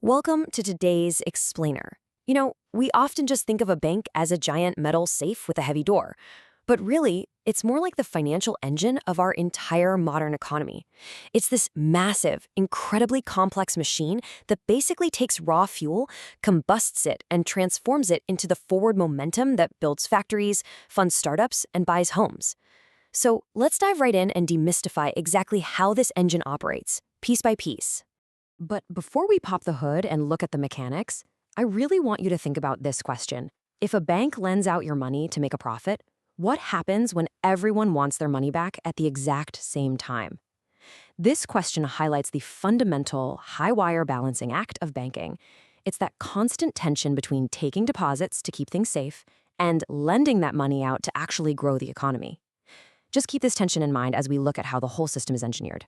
Welcome to today's Explainer. We often just think of a bank as a giant metal safe with a heavy door. But really, it's more like the financial engine of our entire modern economy. It's this massive, incredibly complex machine that basically takes raw fuel, combusts it, and transforms it into the forward momentum that builds factories, funds startups, and buys homes. So let's dive right in and demystify exactly how this engine operates, piece by piece. But before we pop the hood and look at the mechanics, I really want you to think about this question. If a bank lends out your money to make a profit, what happens when everyone wants their money back at the exact same time? This question highlights the fundamental high-wire balancing act of banking. It's that constant tension between taking deposits to keep things safe and lending that money out to actually grow the economy. Just keep this tension in mind as we look at how the whole system is engineered.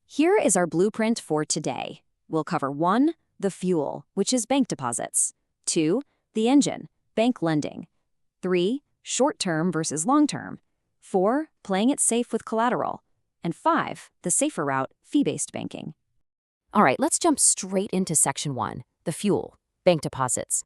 Here is our blueprint for today. We'll cover 1, the fuel, which is bank deposits. 2, the engine, bank lending. 3, short-term versus long-term. 4, playing it safe with collateral. And 5, the safer route, fee-based banking. All right, let's jump straight into section 1, the fuel, bank deposits.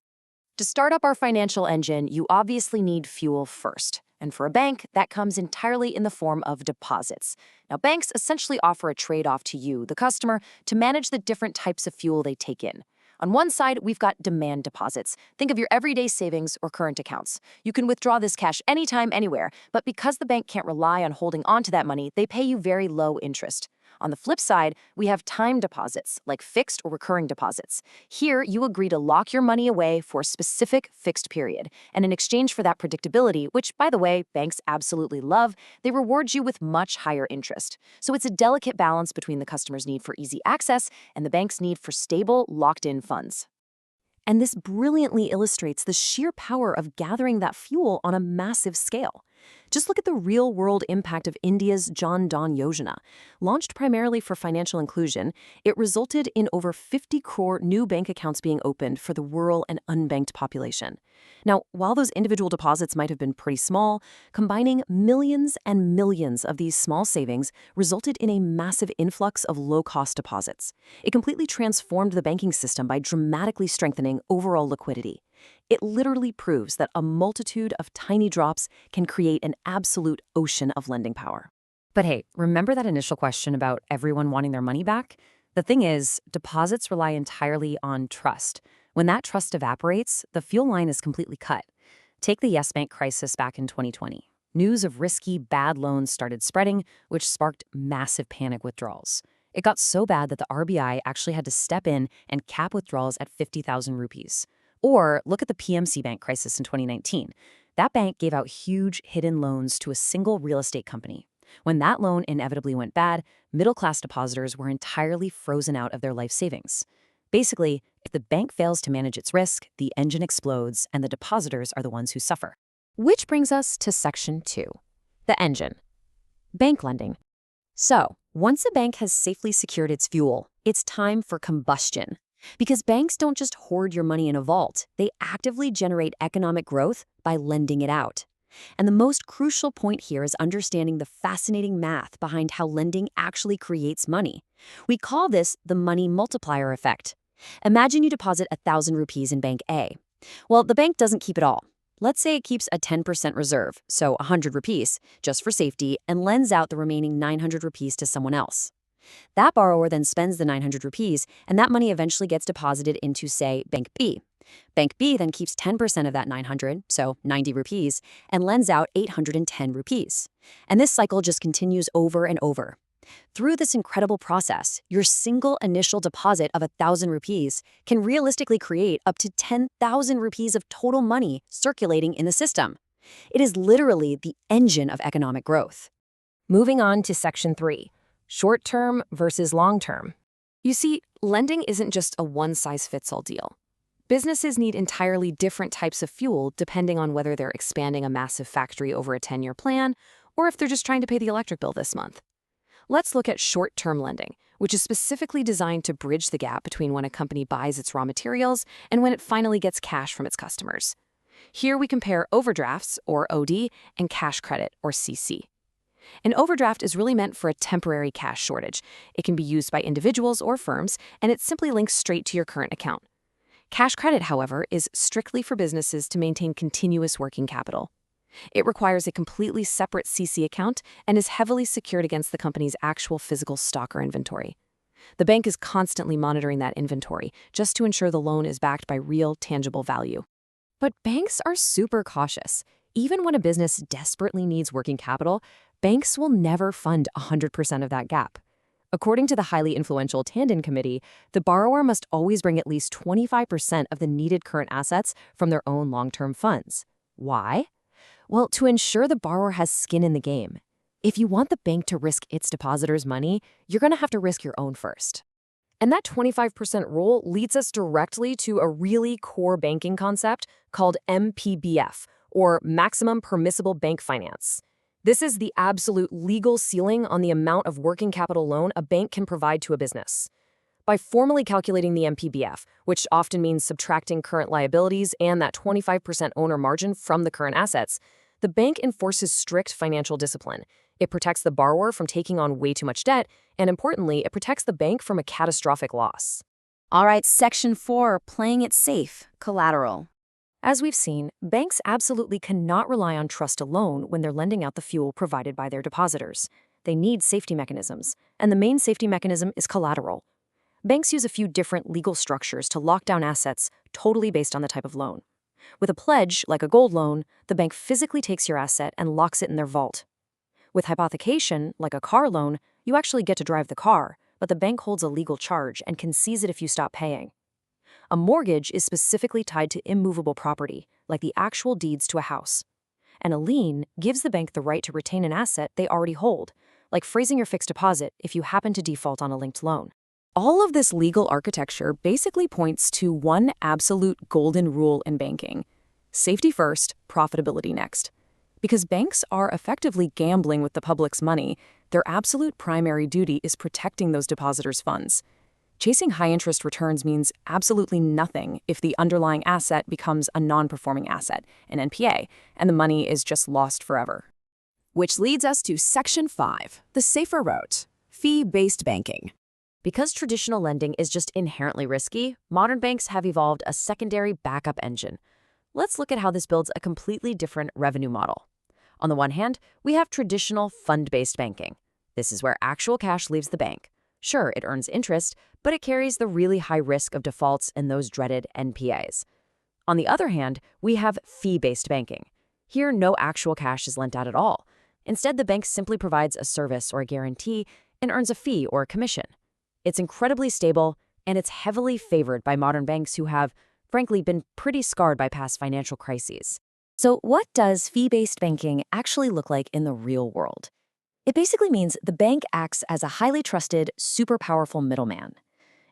To start up our financial engine, you obviously need fuel first. And for a bank, that comes entirely in the form of deposits. Now, banks essentially offer a trade-off to you, the customer, to manage the different types of fuel they take in. On one side, we've got demand deposits. Think of your everyday savings or current accounts. You can withdraw this cash anytime, anywhere, but because the bank can't rely on holding on to that money, they pay you very low interest. On the flip side, we have time deposits, like fixed or recurring deposits. Here, you agree to lock your money away for a specific fixed period. And in exchange for that predictability, which, by the way, banks absolutely love, they reward you with much higher interest. So it's a delicate balance between the customer's need for easy access and the bank's need for stable, locked-in funds. And this brilliantly illustrates the sheer power of gathering that fuel on a massive scale. Just look at the real-world impact of India's Jan Dhan Yojana. Launched primarily for financial inclusion, it resulted in over 50 crore new bank accounts being opened for the rural and unbanked population. Now, while those individual deposits might have been pretty small, combining millions and millions of these small savings resulted in a massive influx of low-cost deposits. It completely transformed the banking system by dramatically strengthening overall liquidity. It literally proves that a multitude of tiny drops can create an absolute ocean of lending power. But hey, remember that initial question about everyone wanting their money back? The thing is, deposits rely entirely on trust. When that trust evaporates, the fuel line is completely cut. Take the Yes Bank crisis back in 2020. News of risky, bad loans started spreading, which sparked massive panic withdrawals. It got so bad that the RBI actually had to step in and cap withdrawals at 50,000 rupees. Or look at the PMC Bank crisis in 2019. That bank gave out huge hidden loans to a single real estate company. When that loan inevitably went bad, middle-class depositors were entirely frozen out of their life savings. Basically, if the bank fails to manage its risk, the engine explodes and the depositors are the ones who suffer. Which brings us to section 2, the engine, bank lending. So, once a bank has safely secured its fuel, it's time for combustion. Because banks don't just hoard your money in a vault, they actively generate economic growth by lending it out. And the most crucial point here is understanding the fascinating math behind how lending actually creates money. We call this the money multiplier effect. Imagine you deposit 1,000 rupees in Bank A. Well, the bank doesn't keep it all. Let's say it keeps a 10% reserve, so 100 rupees, just for safety, and lends out the remaining 900 rupees to someone else. That borrower then spends the 900 rupees, and that money eventually gets deposited into, say, Bank B. Bank B then keeps 10% of that 900, so 90 rupees, and lends out 810 rupees. And this cycle just continues over and over. Through this incredible process, your single initial deposit of 1,000 rupees can realistically create up to 10,000 rupees of total money circulating in the system. It is literally the engine of economic growth. Moving on to section 3. Short-term versus long-term. You see, lending isn't just a one-size-fits-all deal. Businesses need entirely different types of fuel depending on whether they're expanding a massive factory over a 10-year plan or if they're just trying to pay the electric bill this month. Let's look at short-term lending, which is specifically designed to bridge the gap between when a company buys its raw materials and when it finally gets cash from its customers. Here we compare overdrafts, or OD, and cash credit, or CC. An overdraft is really meant for a temporary cash shortage. It can be used by individuals or firms, and it simply links straight to your current account. Cash credit, however, is strictly for businesses to maintain continuous working capital. It requires a completely separate CC account and is heavily secured against the company's actual physical stock or inventory. The bank is constantly monitoring that inventory just to ensure the loan is backed by real, tangible value. But banks are super cautious. Even when a business desperately needs working capital, banks will never fund 100% of that gap. According to the highly influential Tandon Committee, the borrower must always bring at least 25% of the needed current assets from their own long-term funds. Why? Well, to ensure the borrower has skin in the game. If you want the bank to risk its depositors' money, you're going to have to risk your own first. And that 25% rule leads us directly to a really core banking concept called MPBF, or Maximum Permissible Bank Finance. This is the absolute legal ceiling on the amount of working capital loan a bank can provide to a business. By formally calculating the MPBF, which often means subtracting current liabilities and that 25% owner margin from the current assets, the bank enforces strict financial discipline. It protects the borrower from taking on way too much debt, and importantly, it protects the bank from a catastrophic loss. All right, Section 4, playing it safe, collateral. As we've seen, banks absolutely cannot rely on trust alone when they're lending out the fuel provided by their depositors. They need safety mechanisms, and the main safety mechanism is collateral. Banks use a few different legal structures to lock down assets totally based on the type of loan. With a pledge, like a gold loan, the bank physically takes your asset and locks it in their vault. With hypothecation, like a car loan, you actually get to drive the car, but the bank holds a legal charge and can seize it if you stop paying. A mortgage is specifically tied to immovable property, like the actual deeds to a house. And a lien gives the bank the right to retain an asset they already hold, like freezing your fixed deposit if you happen to default on a linked loan. All of this legal architecture basically points to one absolute golden rule in banking: safety first, profitability next. Because banks are effectively gambling with the public's money, their absolute primary duty is protecting those depositors' funds. Chasing high-interest returns means absolutely nothing if the underlying asset becomes a non-performing asset, an NPA, and the money is just lost forever. Which leads us to Section 5, the safer route, fee-based banking. Because traditional lending is just inherently risky, modern banks have evolved a secondary backup engine. Let's look at how this builds a completely different revenue model. On the one hand, we have traditional fund-based banking. This is where actual cash leaves the bank. Sure, it earns interest, but it carries the really high risk of defaults and those dreaded NPAs. On the other hand, we have fee-based banking. Here, no actual cash is lent out at all. Instead, the bank simply provides a service or a guarantee and earns a fee or a commission. It's incredibly stable, and it's heavily favored by modern banks who have, frankly, been pretty scarred by past financial crises. So what does fee-based banking actually look like in the real world? It basically means the bank acts as a highly trusted, super powerful middleman.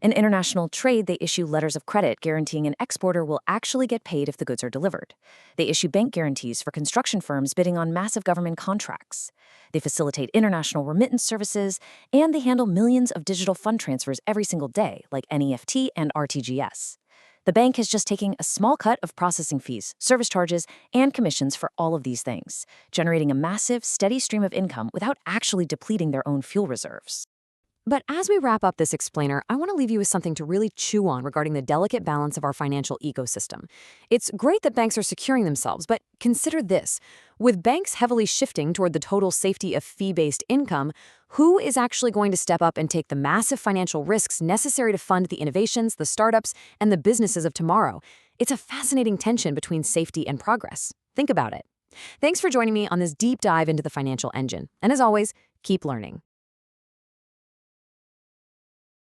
In international trade, they issue letters of credit guaranteeing an exporter will actually get paid if the goods are delivered. They issue bank guarantees for construction firms bidding on massive government contracts. They facilitate international remittance services, and they handle millions of digital fund transfers every single day, like NEFT and RTGS. The bank is just taking a small cut of processing fees, service charges, and commissions for all of these things, generating a massive, steady stream of income without actually depleting their own fuel reserves. But as we wrap up this explainer, I want to leave you with something to really chew on regarding the delicate balance of our financial ecosystem. It's great that banks are securing themselves, but consider this. With banks heavily shifting toward the total safety of fee-based income, who is actually going to step up and take the massive financial risks necessary to fund the innovations, the startups, and the businesses of tomorrow? It's a fascinating tension between safety and progress. Think about it. Thanks for joining me on this deep dive into the financial engine. And as always, keep learning.